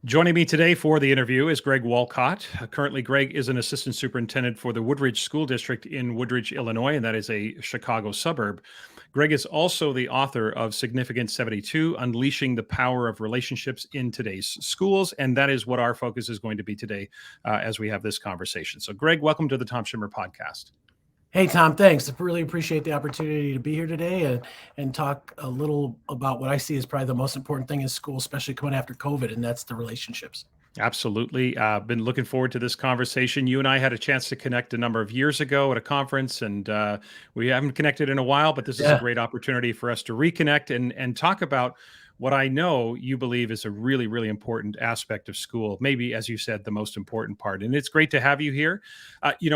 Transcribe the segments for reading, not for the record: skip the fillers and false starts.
Joining me today for the interview is Greg Wolcott. Currently, Greg is an assistant superintendent for the Woodridge School District in Woodridge, Illinois, and that is a Chicago suburb. Greg is also the author of Significant 72, Unleashing the Power of Relationships in Today's Schools, and that is what our focus is going to be today as we have this conversation. So, Greg, welcome to the Tom Schimmer podcast. Hey, Tom, thanks. I really appreciate the opportunity to be here today and talk a little about what I see as probably the most important thing in school, especially coming after COVID, and that's the relationships. Absolutely. Been looking forward to this conversation. You and I had a chance to connect a number of years ago at a conference, and we haven't connected in a while, but this is a great opportunity for us to reconnect and talk about what I know you believe is a really, really important aspect of school. Maybe, as you said, the most important part. And it's great to have you here.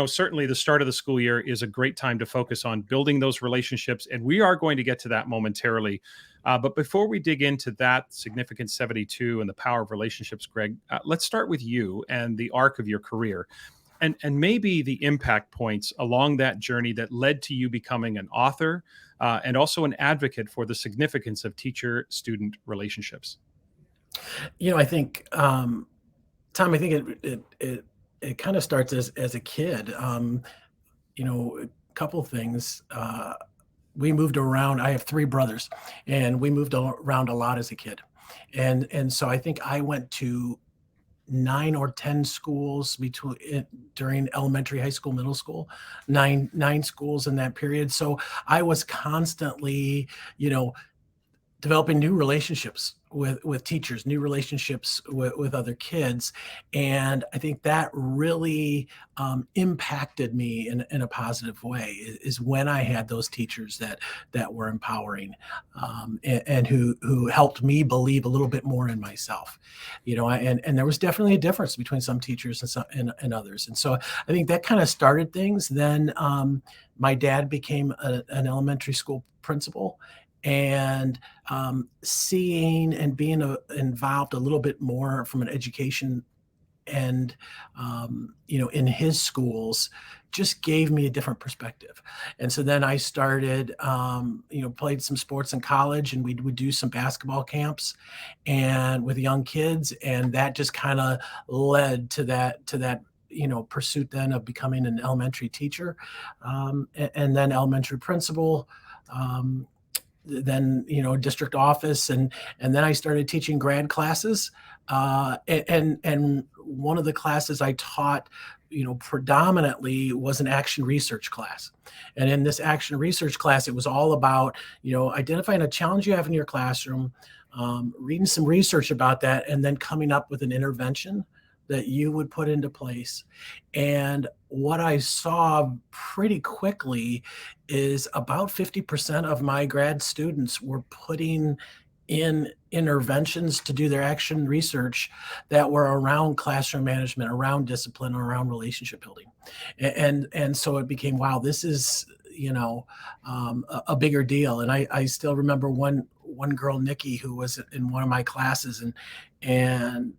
Certainly the start of the school year is a great time to focus on building those relationships. And we are going to get to that momentarily. But before we dig into that Significant 72 and the power of relationships, Greg, let's start with you and the arc of your career. And maybe the impact points along that journey that led to you becoming an author and also an advocate for the significance of teacher-student relationships. I think, Tom, I think it kind of starts as a kid. A couple things. We moved around. I have three brothers, and we moved around a lot as a kid. And so I think I went to 9 or 10 schools during elementary, high school, middle school, nine schools in that period. So I was constantly, developing new relationships with teachers, new relationships with other kids. And I think that really impacted me in a positive way is when I had those teachers that were empowering and who helped me believe a little bit more in myself, and there was definitely a difference between some teachers and others. And so I think that kind of started things. Then my dad became an elementary school principal, and seeing and being involved a little bit more from an education and in his schools just gave me a different perspective. And so then I started played some sports in college, and we would do some basketball camps and with young kids, and that just kind of led to that pursuit then of becoming an elementary teacher, and then elementary principal, then district office, and then I started teaching grad classes, and one of the classes I taught predominantly was an action research class. And in this action research class, it was all about identifying a challenge you have in your classroom, reading some research about that, and then coming up with an intervention that you would put into place. And what I saw pretty quickly is about 50% of my grad students were putting in interventions to do their action research that were around classroom management, around discipline, around relationship building. And so it became, wow, this is, a bigger deal. And I still remember one girl, Nikki, who was in one of my classes, and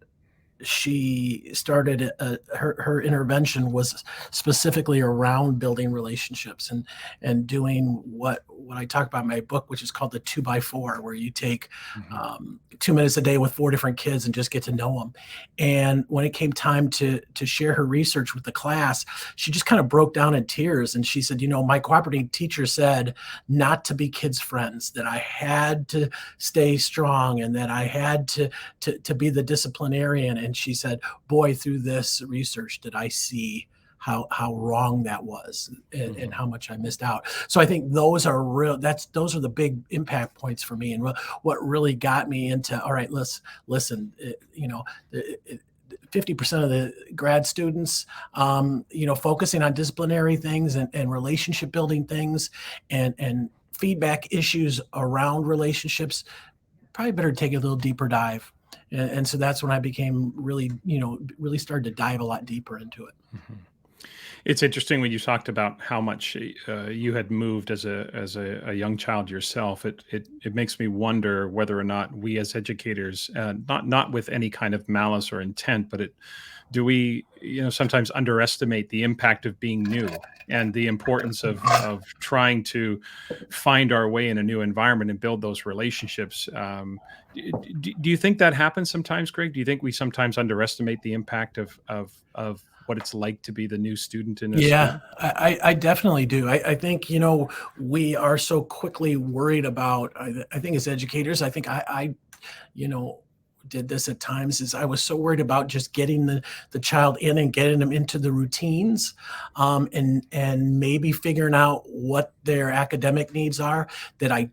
she started her intervention was specifically around building relationships and doing what I talk about in my book, which is called the 2x4, where you take 2 minutes a day with 4 different kids and just get to know them. And when it came time to share her research with the class, she just kind of broke down in tears. And she said, my cooperating teacher said not to be kids' friends, that I had to stay strong and that I had to be the disciplinarian. And she said, boy, through this research did I see how wrong that was and how much I missed out. So I think those are those are the big impact points for me, and what really got me into, all right, listen, 50% of the grad students, focusing on disciplinary things and relationship building things and feedback issues around relationships, probably better take a little deeper dive. And so that's when I became really started to dive a lot deeper into it. Mm-hmm. It's interesting when you talked about how much you had moved as a young child yourself. It makes me wonder whether or not we as educators, not with any kind of malice or intent, but do we sometimes underestimate the impact of being new and the importance of trying to find our way in a new environment and build those relationships. Do you think that happens sometimes, Greg? Do you think we sometimes underestimate the impact of what it's like to be the new student in a Yeah, school? I definitely do. I think, we are so quickly worried about, I think as educators, I think you know, did this at times is I was so worried about just getting the child in and getting them into the routines, and maybe figuring out what their academic needs are that I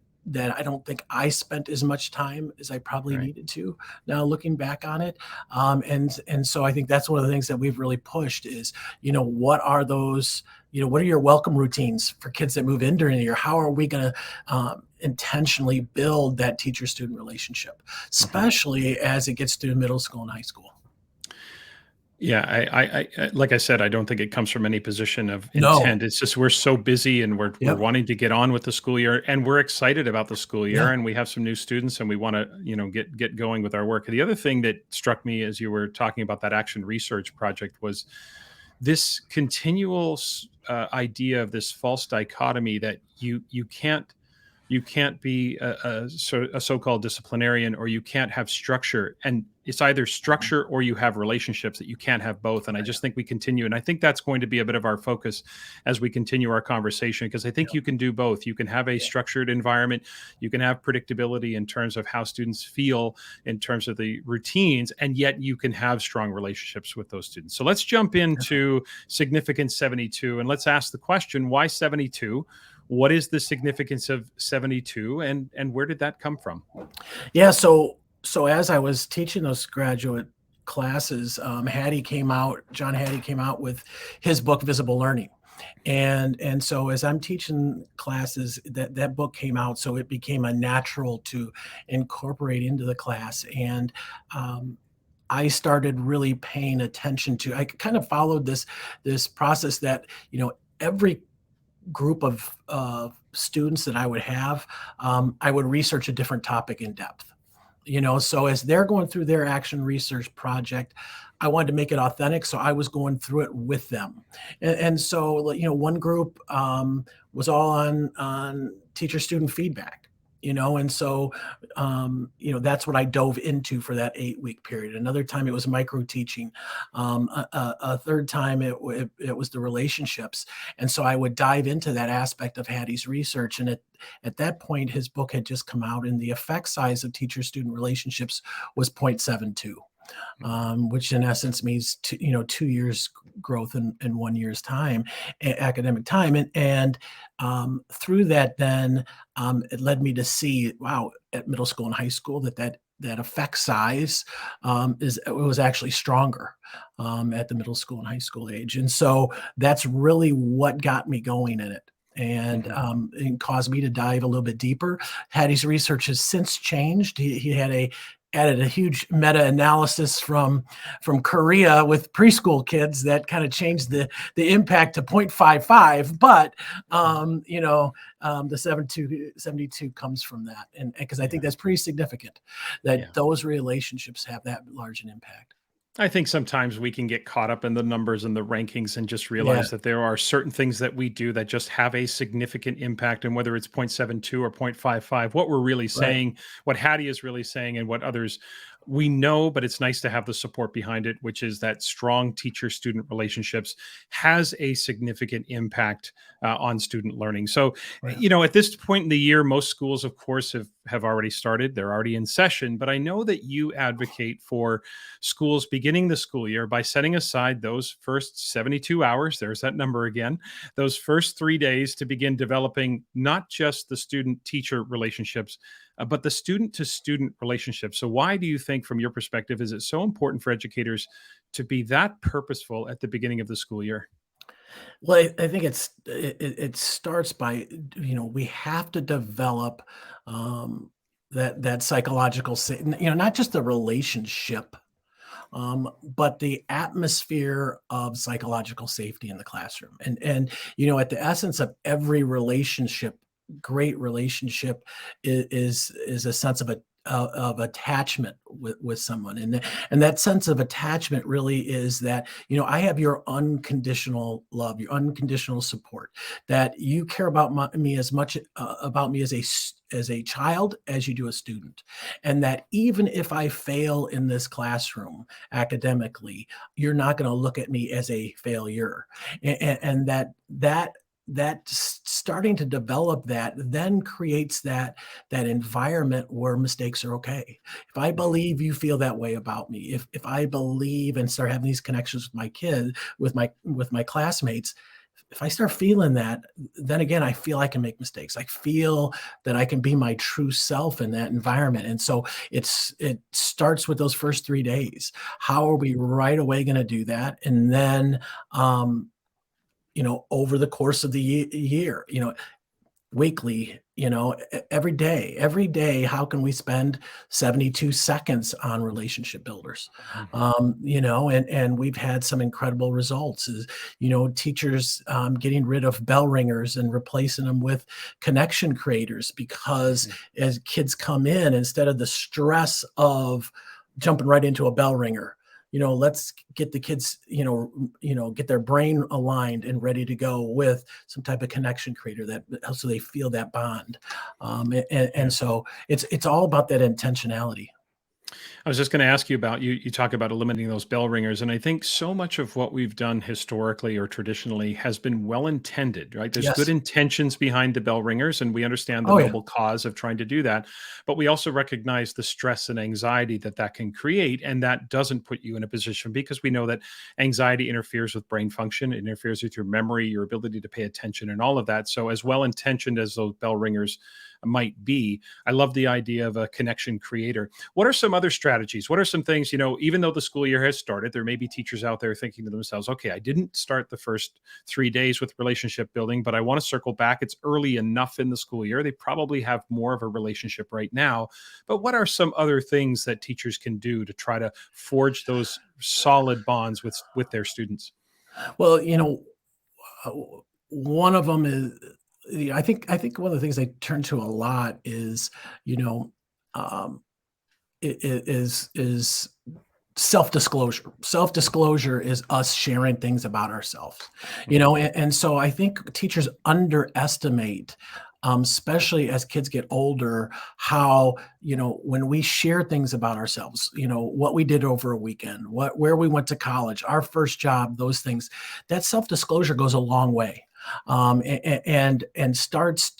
don't think I spent as much time as I probably Right. needed to. Now looking back on it, and so I think that's one of the things that we've really pushed is, what are those, what are your welcome routines for kids that move in during the year? How are we going to intentionally build that teacher-student relationship, Mhm. especially as it gets to middle school and high school? Yeah, like I said, I don't think it comes from any position of No. intent. It's just we're so busy and we're Yep. wanting to get on with the school year, and we're excited about the school Yeah. year, and we have some new students, and we want to get going with our work. The other thing that struck me as you were talking about that action research project was this continual idea of this false dichotomy that you can't be a so-called disciplinarian, or you can't have structure, and it's either structure or you have relationships, that you can't have both. And I just think we continue, and I think that's going to be a bit of our focus as we continue our conversation, because I think Yep. you can do both. You can have a Yeah. structured environment, you can have predictability in terms of how students feel in terms of the routines, and yet you can have strong relationships with those students. So let's jump into significance 72, and let's ask the question, why 72? What is the significance of 72, and where did that come from? Yeah, so as I was teaching those graduate classes, John Hattie came out with his book, Visible Learning. And so as I'm teaching classes, that book came out, so it became a natural to incorporate into the class. And I started really paying attention to. I kind of followed this process that, every group of students that I would have, I would research a different topic in depth. So as they're going through their action research project, I wanted to make it authentic, so I was going through it with them. And so, like, one group was all on teacher student feedback. And so that's what I dove into for that 8-week period. Another time it was micro teaching. A third time it was the relationships. And so I would dive into that aspect of Hattie's research. And at that point, his book had just come out, and the effect size of teacher student relationships was 0.72, which in essence means 2 years growth in 1 year's time, academic time. And through that, then it led me to see, wow, at middle school and high school, that effect size it was actually stronger at the middle school and high school age. And so that's really what got me going in it. Mhm. And caused me to dive a little bit deeper. Hattie's research has since changed. He added a huge meta-analysis from Korea with preschool kids that kind of changed the impact to 0.55. But the 72 comes from that, and because I think Yeah. that's pretty significant that Yeah. those relationships have that large an impact. I think sometimes we can get caught up in the numbers and the rankings and just Yeah. realize that there are certain things that we do that just have a significant impact. And whether it's 0.72 or 0.55, what we're really Right. saying, what Hattie is really saying, and what others we know, but it's nice to have the support behind it, which is that strong teacher student relationships has a significant impact on student learning. So, Yeah. at this point in the year, most schools, of course, have already started, they're already in session. But I know that you advocate for schools beginning the school year by setting aside those first 72 hours, there's that number again, those first 3 days to begin developing not just the student teacher relationships, but the student to student relationships. So, why do you think, from your perspective, is it so important for educators to be that purposeful at the beginning of the school year? Well, I think it starts by, we have to develop that psychological, not just the relationship, but the atmosphere of psychological safety in the classroom. And at the essence of every relationship, great relationship is a sense of of attachment with someone, and that sense of attachment really is that, I have your unconditional love, your unconditional support, that you care about me as much about me as a child as you do a student, and that even if I fail in this classroom academically, you're not going to look at me as a failure, and that starting to develop that then creates that environment where mistakes are okay. If I believe you feel that way about me, if I believe and start having these connections with my kid, with my classmates, if I start feeling that, then again, I feel I can make mistakes. I feel that I can be my true self in that environment. And so it starts with those first 3 days. How are we right away going to do that? And then, over the course of the year, weekly, every day, how can we spend 72 seconds on relationship builders? Mhm. And we've had some incredible results is, teachers getting rid of bell ringers and replacing them with connection creators, because Mhm. as kids come in, instead of the stress of jumping right into a bell ringer, let's get the kids, get their brain aligned and ready to go with some type of connection creator, that so they feel that bond. And Yeah. so it's all about that intentionality. I was just going to ask you about you talk about eliminating those bell ringers, and I think so much of what we've done historically or traditionally has been well intended, right? There's good Yes. intentions behind the bell ringers, and we understand the Oh yeah. noble cause of trying to do that, but we also recognize the stress and anxiety that that can create, and that doesn't put you in a position, because we know that anxiety interferes with brain function, it interferes with your memory, your ability to pay attention, and all of that. So as well intentioned as those bell ringers might be, I love the idea of a connection creator. What are some other strategies? What are some things, even though the school year has started, there may be teachers out there thinking to themselves, okay, I didn't start the first 3 days with relationship building, but I want to circle back. It's early enough in the school year. They probably have more of a relationship right now. But what are some other things that teachers can do to try to forge those solid bonds with their students? Well, uh, one of them is, I think one of the things I turn to a lot is, you know, um, is self-disclosure. Self-disclosure is us sharing things about ourselves, Mhm. and so I think teachers underestimate, especially as kids get older, how, when we share things about ourselves, what we did over a weekend, where we went to college, our first job, those things, that self-disclosure goes a long way. And starts,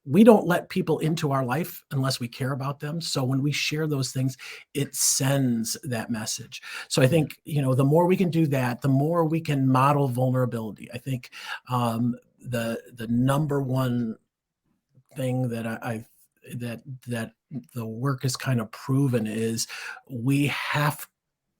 we don't let people into our life unless we care about them. So when we share those things, it sends that message. So I Yeah. think, the more we can do that, the more we can model vulnerability. I think, the number one thing that that the work has kind of proven is we have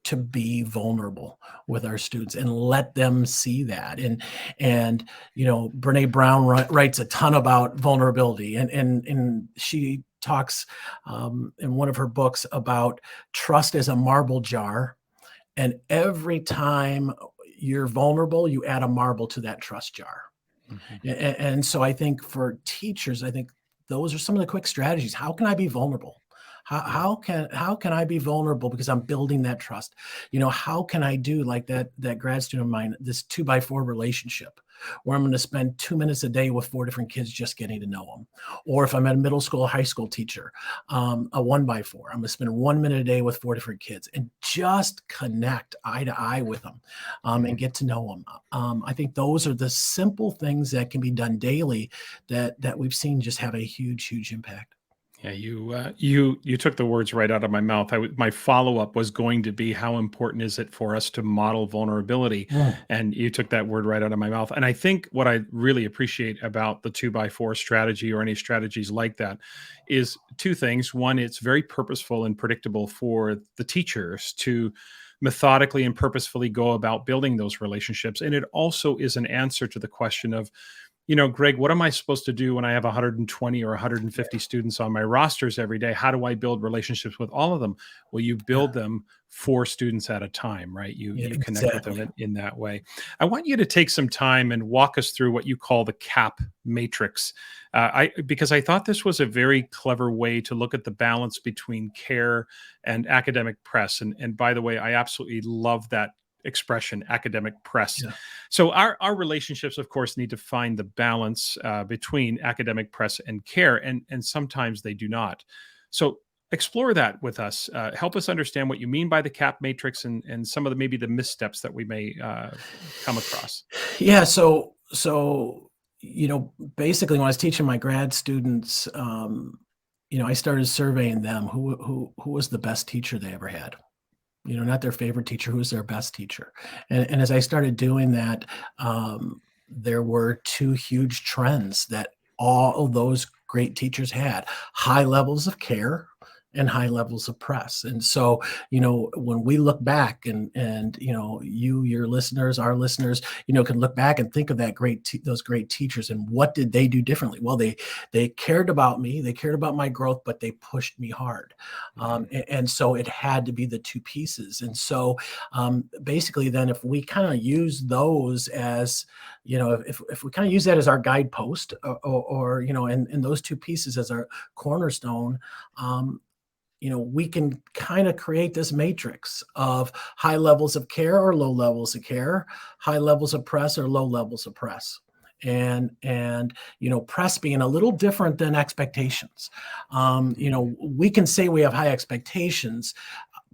to be vulnerable with our students and let them see that. And Brene Brown writes a ton about vulnerability, and she talks, in one of her books, about trust as a marble jar, and every time you're vulnerable, you add a marble to that trust jar. Mhm. And so I think for teachers, I think those are some of the quick strategies. How can I be vulnerable? How, Yeah. how can I be vulnerable because I'm building that trust? How can I do like that grad student of mine, this 2x4 relationship, where I'm going to spend 2 minutes a day with 4 different kids just getting to know them? Or if I'm a middle school, high school teacher, a 1x4, I'm going to spend 1 minute a day with 4 different kids and just connect eye to eye with them, and Mhm. get to know them. I think those are the simple things that can be done daily that we've seen just have a huge, huge impact. Yeah, you took the words right out of my mouth. My follow up was going to be, how important is it for us to model vulnerability, Mm. and you took that word right out of my mouth. And I think what I really appreciate about the 2x4 strategy, or any strategies like that, is two things. One, it's very purposeful and predictable for the teachers to methodically and purposefully go about building those relationships, and it also is an answer to the question of, Greg, what am I supposed to do when I have 120 or 150 students on my rosters every day? How do I build relationships with all of them? Well, you build them 4 students at a time, right? You Yeah, you connect with them exactly. in that way. I want you to take some time and walk us through what you call the CAP matrix. Because I thought this was a very clever way to look at the balance between care and academic press. And by the way, I absolutely love that expression, academic press. Yeah. So our relationships, of course, need to find the balance between academic press and care, and sometimes they do not. So explore that with us. Help us understand what you mean by the CAP matrix, and some of the maybe the missteps that we may come across. Yeah. So basically, when I was teaching my grad students, I started surveying them who was the best teacher they ever had. Not their favorite teacher, who's their best teacher. And as I started doing that, there were two huge trends that all of those great teachers had: high levels of care and high levels of press. And so, when we look back and your listeners, our listeners, can look back and think of those great teachers and what did they do differently? Well, they cared about me, they cared about my growth, but they pushed me hard. And so it had to be the two pieces. And so basically, then if we kind of use those as, if we kind of use that as our guidepost, or and those two pieces as our cornerstone, we can kind of create this matrix of high levels of care or low levels of care, high levels of press or low levels of press. And press being a little different than expectations. We can say we have high expectations,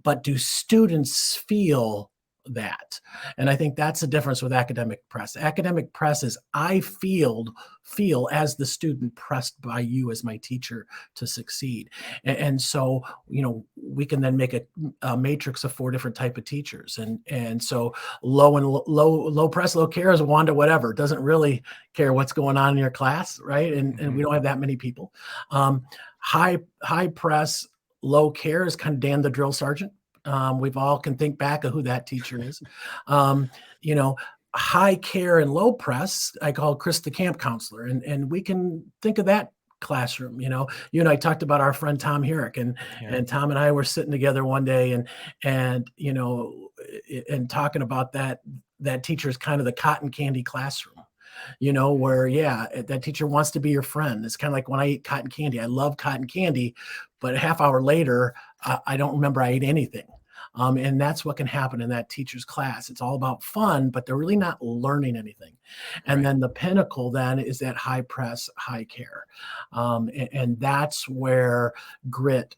but do students feel that? And I think that's the difference with academic press. Academic press is I feel as the student pressed by you as my teacher to succeed. And so, we can then make a matrix of 4 different type of teachers. And so low press, low care is Wanda, whatever, doesn't really care what's going on in your class, right? And we don't have that many people. High press, low care is kind of Dan the drill sergeant. We've all can think back of who that teacher is. High care and low press, I call Chris the camp counselor. And we can think of that classroom. You and I talked about our friend Tom Herrick, and Yeah. Tom and I were sitting together one day and talking about that teacher is kind of the cotton candy classroom. Where, that teacher wants to be your friend. It's kind of like when I eat cotton candy. I love cotton candy, but a half hour later, I don't remember I ate anything. And that's what can happen in that teacher's class. It's all about fun, but they're really not learning anything. And Right. then the pinnacle then is that high press, high care. And that's where grit,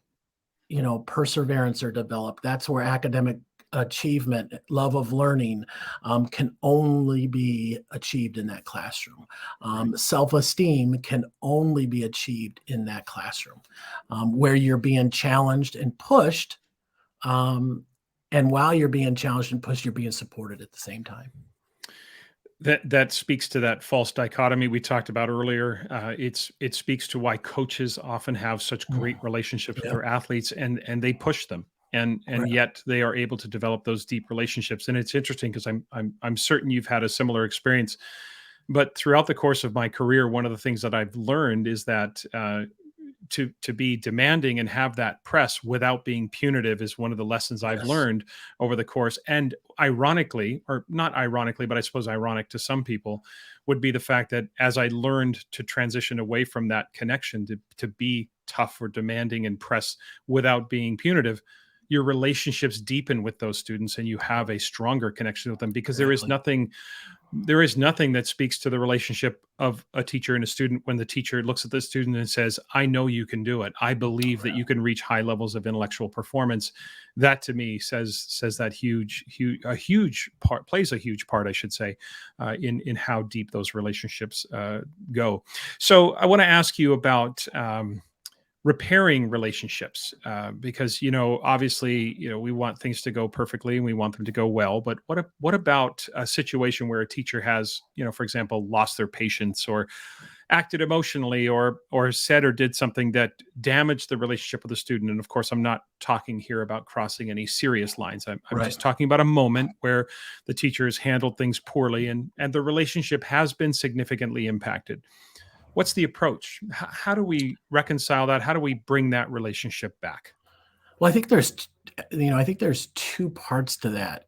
perseverance are developed. That's where academic achievement, love of learning, can only be achieved in that classroom. Self-esteem can only be achieved in that classroom, where you're being challenged and pushed. And while you're being challenged and pushed, you're being supported at the same time. That speaks to that false dichotomy we talked about earlier. It speaks to why coaches often have such great Mm, relationships with yeah, their athletes, and they push them, and right. yet they are able to develop those deep relationships. And it's interesting because I'm certain you've had a similar experience. But throughout the course of my career, one of the things that I've learned is that to be demanding and have that press without being punitive is one of the lessons I've Yes. learned over the course. And ironically, or not ironically, but I suppose ironic to some people, would be the fact that as I learned to transition away from that connection to be tough or demanding and press without being punitive, your relationships deepen with those students and you have a stronger connection with them, because Exactly. there is nothing that speaks to the relationship of a teacher and a student when the teacher looks at the student and says, I know you can do it. I believe that you can reach high levels of intellectual performance. That to me says that a huge part, plays a huge part, I should say, in how deep those relationships go. So I want to ask you about repairing relationships, because obviously we want things to go perfectly and we want them to go well, but what about a situation where a teacher has, for example, lost their patience, or acted emotionally or said or did something that damaged the relationship with the student. And of course, I'm not talking here about crossing any serious lines. I'm Right. just talking about a moment where the teacher has handled things poorly and the relationship has been significantly impacted. What's the approach? How do we reconcile that? How do we bring that relationship back? Well, I think I think there's two parts to that.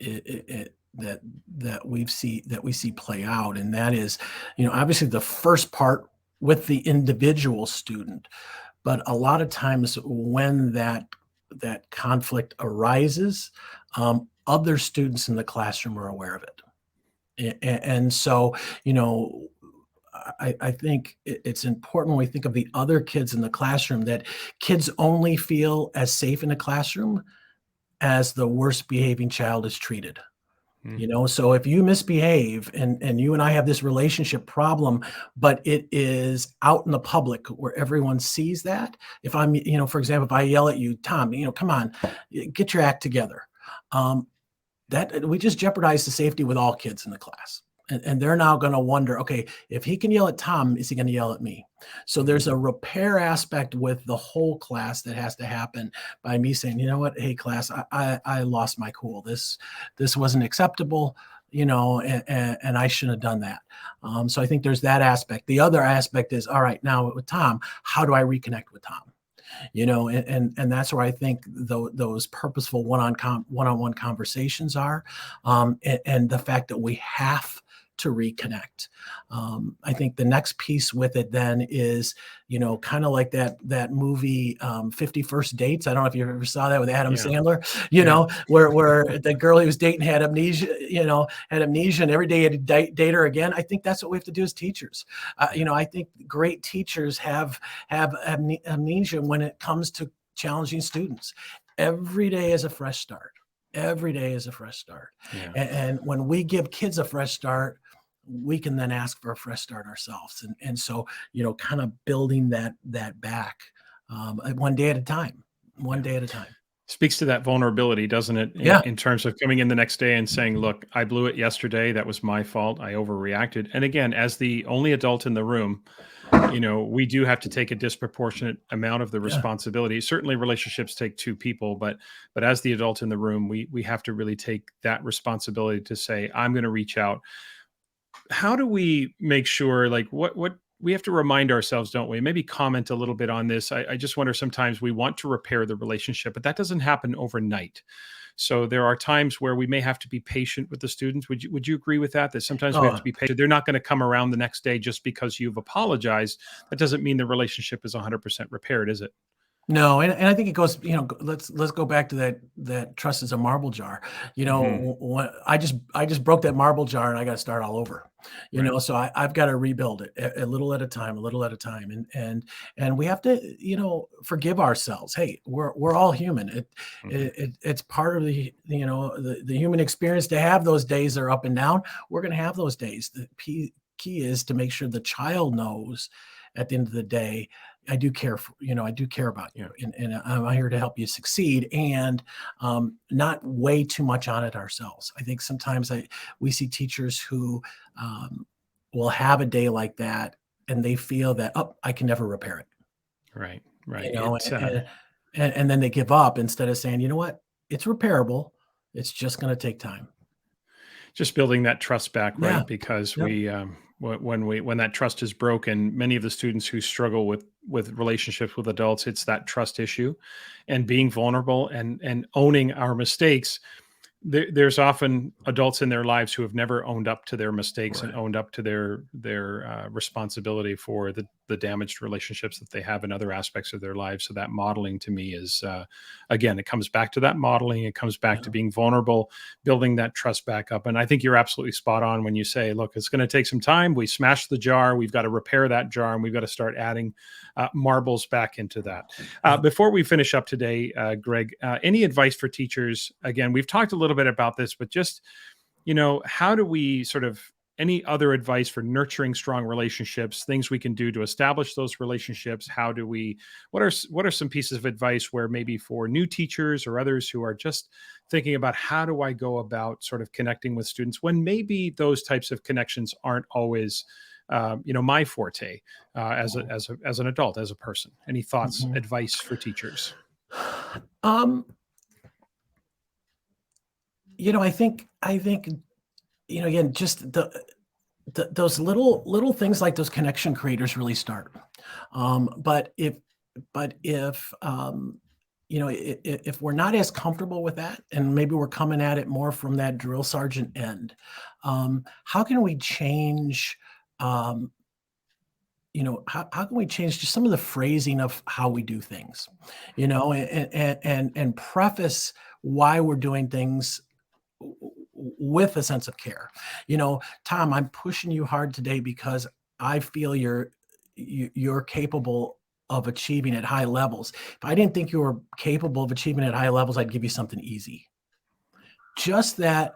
That that we see play out, and that is, obviously the first part with the individual student, but a lot of times when that conflict arises, other students in the classroom are aware of it. And so, you know, I think it's important when we think of the other kids in the classroom that kids only feel as safe in the classroom as the worst behaving child is treated. Mm, So if you misbehave and you and I have this relationship problem, but it is out in the public where everyone sees that. If I'm, for example, if I yell at you, Tom, come on, get your act together. Um, that we just jeopardize the safety with all kids in the class. And they're now going to wonder, okay, if he can yell at Tom, is he going to yell at me? So there's a repair aspect with the whole class that has to happen by me saying, you know what, hey class, I lost my cool. This wasn't acceptable, and I shouldn't have done that. So I think there's that aspect. The other aspect is, all right, now with Tom, how do I reconnect with Tom? And that's where I think those purposeful one-on-one conversations are, and the fact that we have to reconnect. I think the next piece with it then is, kind of like that movie 50 First Dates. I don't know if you ever saw that with Adam yeah. Sandler, Yeah. where the girl he was dating had amnesia, and every day he had to date her again. I think that's what we have to do as teachers. I think great teachers have amnesia when it comes to challenging students. Every day is a fresh start. Every day is a fresh start. Yeah. And when we give kids a fresh start, we can then ask for a fresh start ourselves. And so, kind of building that back, one day at a time, one Yeah. day at a time. Speaks to that vulnerability, doesn't it? Yeah. In terms of coming in the next day and saying, look, I blew it yesterday. That was my fault. I overreacted. And again, as the only adult in the room, we do have to take a disproportionate amount of the Yeah. responsibility. Certainly relationships take two people, but as the adult in the room, we have to really take that responsibility to say, I'm going to reach out. How do we make sure, like, what we have to remind ourselves, don't we? Maybe comment a little bit on this. I just wonder, sometimes we want to repair the relationship, but that doesn't happen overnight. So there are times where we may have to be patient with the students. Would you agree with that? That sometimes we have Oh, to be patient. They're not going to come around the next day just because you've apologized. That doesn't mean the relationship is 100% repaired, is it? no, and I think it goes, let's go back to that trust is a marble jar. Hmm. When I just broke that marble jar and I got to start all over. Right. So I've got to rebuild it a little at a time, a little at a time, and we have to, forgive ourselves. Hey, we're all human. Hmm. It's part of the human experience to have those days that are up and down. We're going to have those days. The key is to make sure the child knows at the end of the day, I do care about you, Yeah. and I'm here to help you succeed, and not weigh too much on it ourselves. I think sometimes we see teachers who will have a day like that, and they feel that, oh, I can never repair it, Right. Right. you know, It's and then they give up instead of saying, you know what, it's repairable. It's just going to take time. just building that trust back, Yeah. right? Because Yep. when that trust is broken, many of the students who struggle with relationships with adults, it's that trust issue, and being vulnerable and owning our mistakes. There's often adults in their lives who have never owned up to their mistakes and Right. owned up to their responsibility for the damaged relationships that they have in other aspects of their lives. So that modeling to me is, again, it comes back to that modeling. It comes back to Yeah. being vulnerable, building that trust back up. And I think you're absolutely spot on when you say, look, it's going to take some time. We smashed the jar. We've got to repair that jar, and we've got to start adding marbles back into that. Yeah. Before we finish up today, Greg, any advice for teachers? Again, we've talked a little bit about this, but just, how do we sort of, any other advice for nurturing strong relationships, things we can do to establish those relationships? How do we, what are some pieces of advice where maybe for new teachers or others who are just thinking about how do I go about sort of connecting with students when maybe those types of connections aren't always my forte as an adult, as a person. Any thoughts, Mhm. advice for teachers? Um, I think, again, just those little things like those connection creators really start. But if we're not as comfortable with that, and maybe we're coming at it more from that drill sergeant end, how can we change? Um, how can we change just some of the phrasing of how we do things? And preface why we're doing things with a sense of care. Tom, I'm pushing you hard today because I feel you're capable of achieving at high levels. If I didn't think you were capable of achieving at high levels, I'd give you something easy. Just that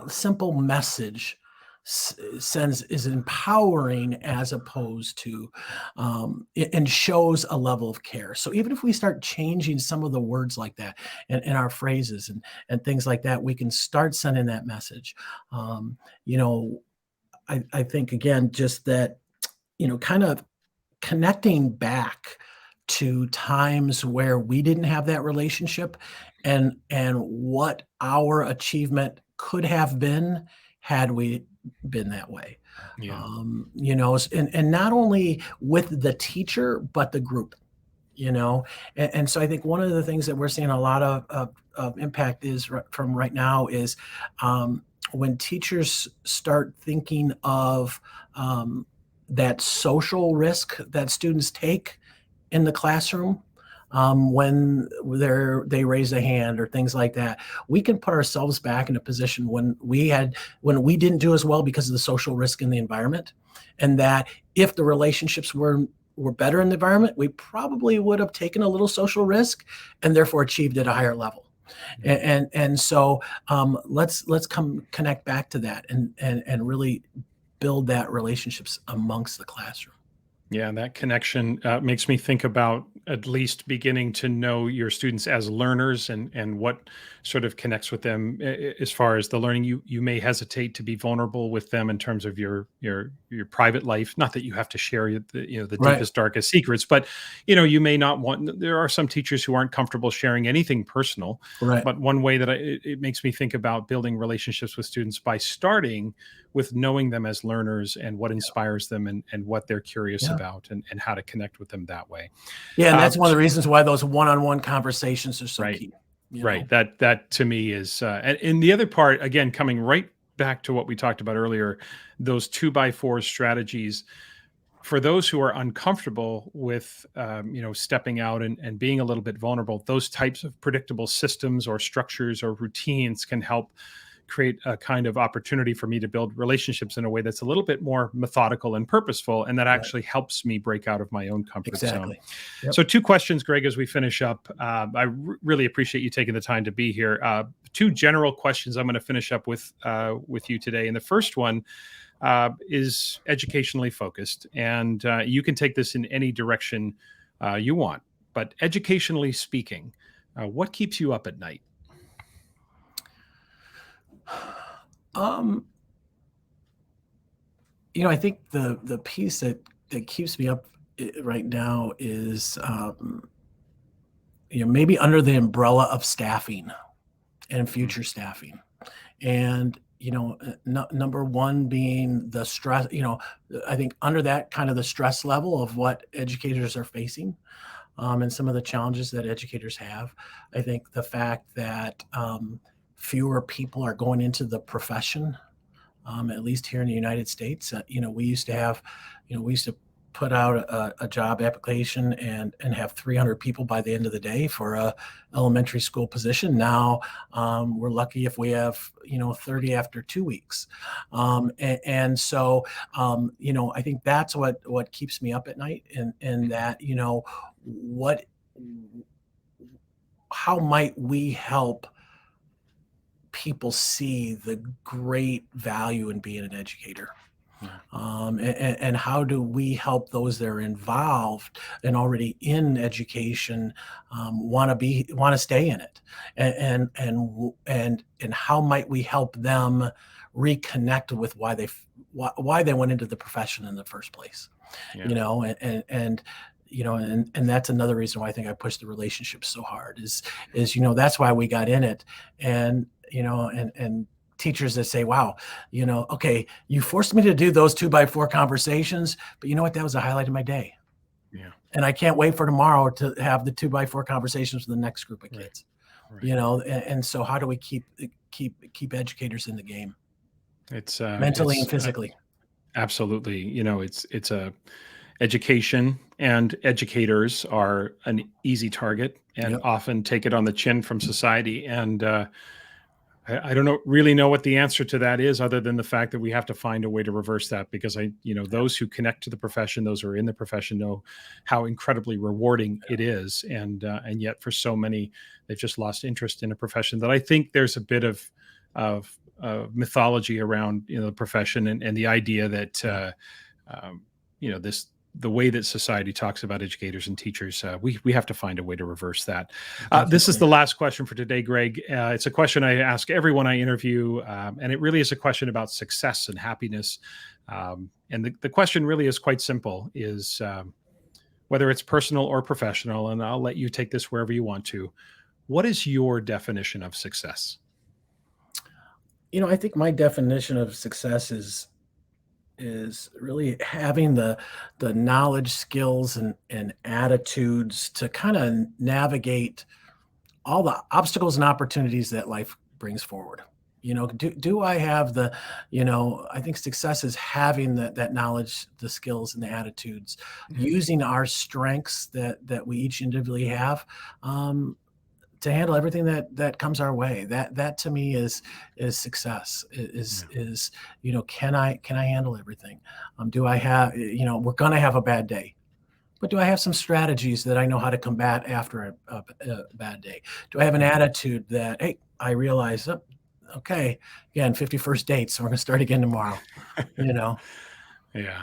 simple message is empowering, as opposed to and shows a level of care. So even if we start changing some of the words like that in our phrases and things like that, we can start sending that message. um, you know I think, again, just that, kind of connecting back to times where we didn't have that relationship, and what our achievement could have been had we been that way. Yeah. And not only with the teacher, but the group. And so I think one of the things that we're seeing a lot of impact is from right now is, when teachers start thinking of that social risk that students take in the classroom, when they raise a hand or things like that, we can put ourselves back in a position when we didn't do as well because of the social risk in the environment, and that if the relationships were better in the environment, we probably would have taken a little social risk and therefore achieved at a higher level. And so let's come connect back to that, and really build that relationships amongst the classroom. Yeah, that connection makes me think about at least beginning to know your students as learners, and what sort of connects with them as far as the learning. You may hesitate to be vulnerable with them in terms of your private life. Not that you have to share the Right. deepest, darkest secrets, but you may not want. There are some teachers who aren't comfortable sharing anything personal. Right. But one way that it makes me think about building relationships with students by starting with knowing them as learners, and what inspires them, and what they're curious Yeah. about, and how to connect with them that way. Yeah, and Uh, that's one of the reasons why those one-on-one conversations are so right, key. You right. know? That to me is, and the other part, again, coming right back to what we talked about earlier, those 2x4 strategies for those who are uncomfortable with, stepping out, and being a little bit vulnerable. Those types of predictable systems or structures or routines can help create a kind of opportunity for me to build relationships in a way that's a little bit more methodical and purposeful, and that Right. actually helps me break out of my own comfort zone. Exactly. Yep. So, two questions, Greg, as we finish up. Really appreciate you taking the time to be here. Two general questions I'm going to finish up with you today, and the first one is educationally focused, and you can take this in any direction you want. But educationally speaking, what keeps you up at night? Um, I think the piece that keeps me up right now is, maybe under the umbrella of staffing and Mm. future staffing. And number one being the stress. I think under that kind of the stress level of what educators are facing, and some of the challenges that educators have. I think the fact that fewer people are going into the profession, at least here in the United States. We used to put out a job application and have 300 people by the end of the day for a elementary school position. Now we're lucky if we have 30 after 2 weeks. And so I think that's what keeps me up at night, and that what how might we help people see the great value in being an educator. Yeah. And how do we help those that are involved and already in education want to stay in it, and how might we help them reconnect with why they went into the profession in the first place, Yeah. you know, and you know, and that's another reason why I think I push the relationship so hard is, you know, that's why we got in it. And, you know, and teachers that say, wow, you know, okay, you forced me to do those 2x4 conversations, but you know what? That was a highlight of my day. Yeah. And I can't wait for tomorrow to have the 2x4 conversations with the next group of Right. kids, Right. you know? And so how do we keep educators in the game It's mentally and physically? absolutely, you know, it's a education and educators are an easy target and Yep. often take it on the chin from society. And I don't really know what the answer to that is, other than the fact that we have to find a way to reverse that. Because you know, those who connect to the profession, those who are in the profession, know how incredibly rewarding it is, and yet for so many, they've just lost interest in a profession that I think there's a bit of mythology around, you know, the profession, and the idea that you know, the way that society talks about educators and teachers, we have to find a way to reverse that. This is Definitely. the last question for today, Greg. It's a question I ask everyone I interview, and it really is a question about success and happiness. And the question really is quite simple: is whether it's personal or professional, and I'll let you take this wherever you want to. What is your definition of success? You know, I think my definition of success is really having the knowledge, skills, and attitudes to kind of navigate all the obstacles and opportunities that life brings forward. You know, do I have the, you know, I think success is having that knowledge, the skills, and the attitudes, Yeah. using our strengths that we each individually have, um, to handle everything that comes our way. That to me is success. Yeah. Is, you know, can I handle everything? Do I have, you know, we're gonna have a bad day, but do I have some strategies that I know how to combat after a bad day? Do I have an Yeah. attitude that, hey, I realize, oh, okay, again, 51st dates, so we're gonna start again tomorrow, you know? Yeah.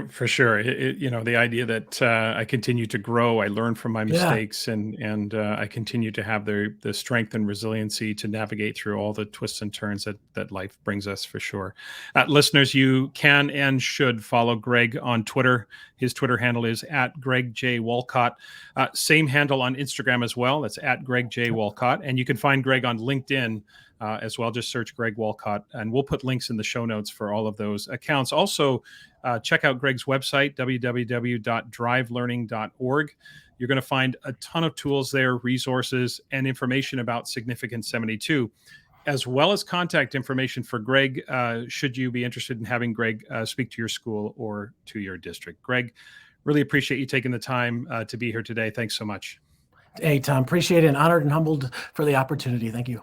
For sure. You know, the idea that I continue to grow, I learn from my Yeah, mistakes, and I continue to have the strength and resiliency to navigate through all the twists and turns that life brings us, for sure. Listeners, you can and should follow Greg on Twitter. His Twitter handle is at Greg J. Wolcott. Same handle on Instagram as well. That's at Greg J. Wolcott. And you can find Greg on LinkedIn as well. Just search Greg Wolcott, and we'll put links in the show notes for all of those accounts. Also, check out Greg's website, www.drivelearning.org. You're going to find a ton of tools there, resources, and information about Significant 72, as well as contact information for Greg, should you be interested in having Greg speak to your school or to your district. Greg, really appreciate you taking the time to be here today. Thanks so much. hey, Tom, appreciate it, and honored and humbled for the opportunity. Thank you.